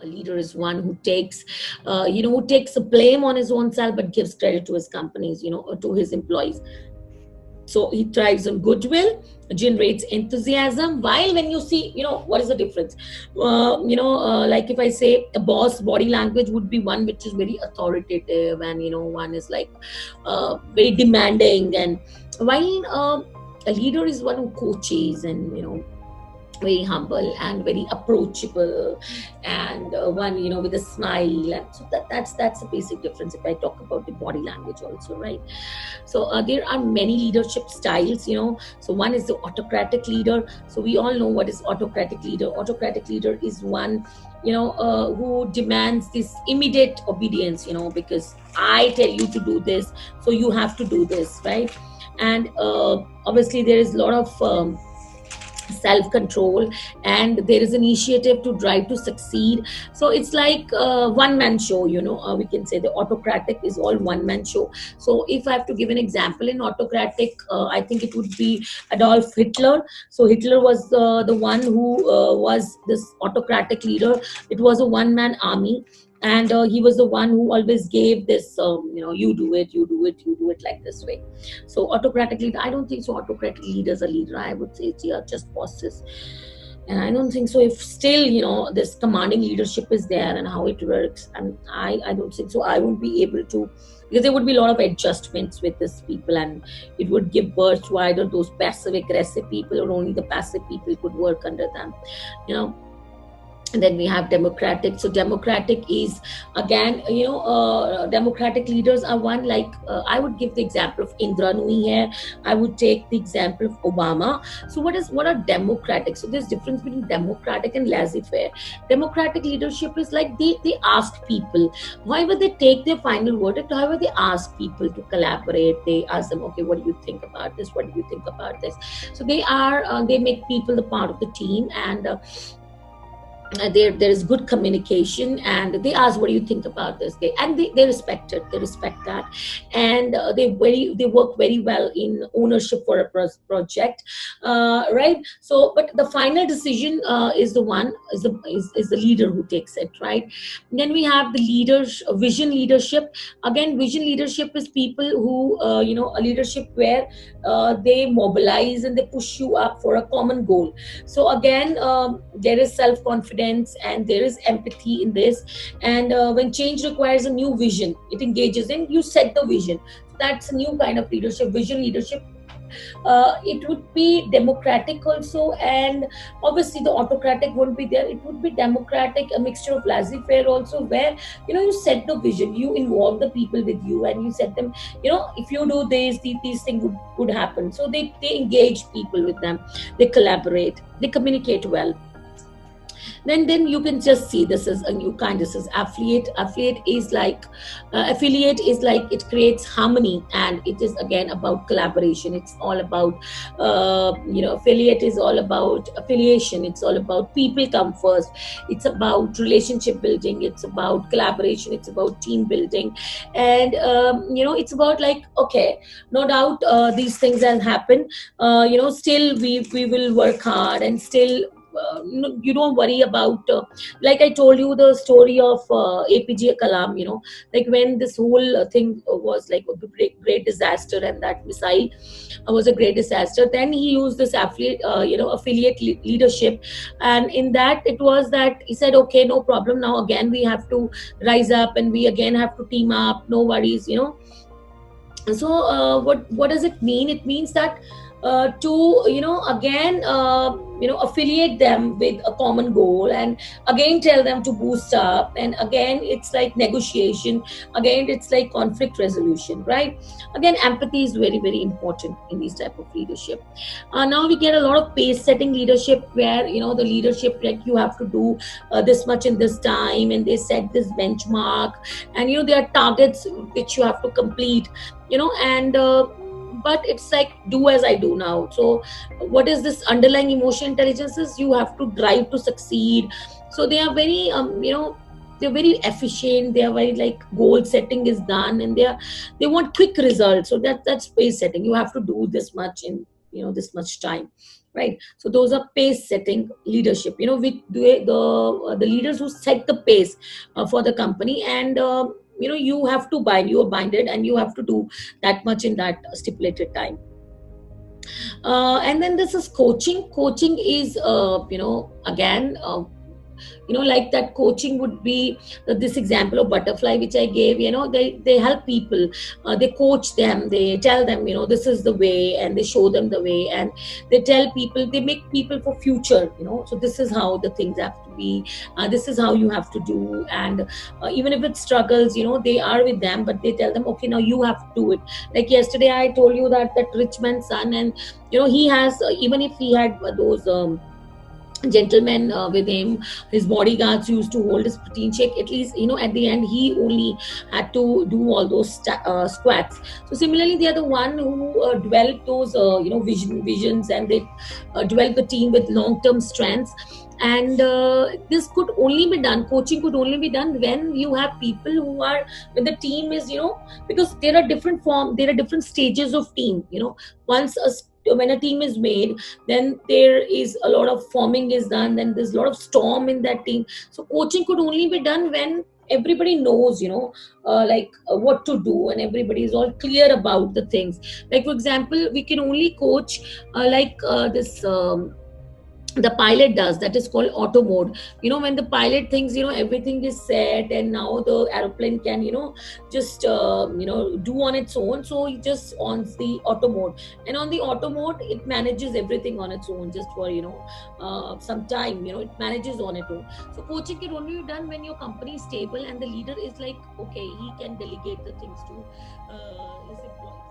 A leader is one who takes, who takes the blame on his own self but gives credit to his companies, or to his employees. So he thrives on goodwill, generates enthusiasm. While when you see, what is the difference? Like if I say a boss body language would be one which is very authoritative, and one is like very demanding, and while a leader is one who coaches and very humble and very approachable, and one with a smile. And so that's the basic difference if I talk about the body language also, right? So there are many leadership styles. So one is the autocratic leader. So we all know what is autocratic leader. Autocratic leader is one who demands this immediate obedience, because I tell you to do this, so you have to do this, right? And obviously there is a lot of self-control, and there is initiative to drive to succeed. So it's like one-man show. We can say the autocratic is all one-man show. So if I have to give an example in autocratic, I think it would be Adolf Hitler. So Hitler was the one who was this autocratic leader. It was a one-man army, and he was the one who always gave this you do it, you do it, you do it, like this way. So autocratic leader, I don't think so autocratic leaders are leader. I would say they are just bosses. And I don't think so if still this commanding leadership is there and how it works. And I don't think so I won't be able to, because there would be a lot of adjustments with these people, and it would give birth to either those passive aggressive people, or only the passive people could work under them. And then we have democratic. So democratic is again, democratic leaders are one, like I would give the example of Indra Nooyi here. I would take the example of Obama. So what are democratic? So there's difference between democratic and laissez-faire. Democratic leadership is like they ask people, however they take their final verdict, however they ask people to collaborate. They ask them, okay, what do you think about this? What do you think about this? So they make people the part of the team, and there is good communication, and they ask, what do you think about this? They respect it. They respect that, and they work very well in ownership for a project, right? So but the final decision is the leader who takes it, right? And then we have the leaders, vision leadership. Again, vision leadership is people who a leadership where they mobilize and they push you up for a common goal. So again, there is self-confidence and there is empathy in this. And when change requires a new vision, it engages in, you set the vision. That's a new kind of leadership, vision leadership. It would be democratic also, and obviously the autocratic won't be there. It would be democratic, a mixture of laissez-faire also, where you set the vision, you involve the people with you, and you set them, if you do this, these things would happen. So they engage people with them, they collaborate, they communicate well. Then you can just see this is a new kind. This is affiliate. Affiliate is like it creates harmony, and it is again about collaboration. It's all about affiliate is all about affiliation. It's all about people come first. It's about relationship building. It's about collaboration. It's about team building, and it's about like, okay, no doubt these things will happen. Still we will work hard, and still you don't worry about like I told you the story of APJ Kalam, like when this whole thing was like a great disaster, and that missile was a great disaster. Then he used this affiliate leadership, and in that it was that he said, okay, no problem, now again we have to rise up and we again have to team up, no worries. So what does it mean? It means that to again affiliate them with a common goal, and again tell them to boost up, and again it's like negotiation, again it's like conflict resolution, right? Again, empathy is very, very important in these type of leadership. Now we get a lot of pace setting leadership, where the leadership, like you have to do this much in this time, and they set this benchmark, and there are targets which you have to complete, and but it's like do as I do now. So what is this underlying emotional intelligence is you have to drive to succeed. So they are very they're very efficient, they are very like goal setting is done, and they want quick results. So that's pace setting. You have to do this much in this much time. right? So those are pace setting leadership, with the leaders who set the pace for the company. And you have to bind, you are binded, and you have to do that much in that stipulated time. And then this is coaching is again, like that coaching would be this example of butterfly which I gave. They help people, they coach them, they tell them, this is the way, and they show them the way, and they tell people, they make people for future, so this is how the things have to be, this is how you have to do. And even if it struggles, they are with them, but they tell them, okay, now you have to do it. Like yesterday I told you that rich man's son, and he has, even if he had those gentlemen with him, his bodyguards used to hold his protein shake, at least at the end he only had to do all those squats. So similarly, they are the one who developed those visions, and they developed the team with long term strengths. And this could only be done, coaching could only be done when you have people who are, when the team is, because there are there are different stages of team. Once when a team is made, then there is a lot of forming is done, then there's a lot of storm in that team. So coaching could only be done when everybody knows, what to do, and everybody is all clear about the things. Like for example, we can only coach this the pilot does, that is called auto mode. When the pilot thinks, everything is set, and now the aeroplane can, just do on its own, so he just on the auto mode, and on the auto mode it manages everything on its own, just for some time, it manages on its own. So coaching can only be done when your company is stable and the leader is like, okay, he can delegate the things to his employees.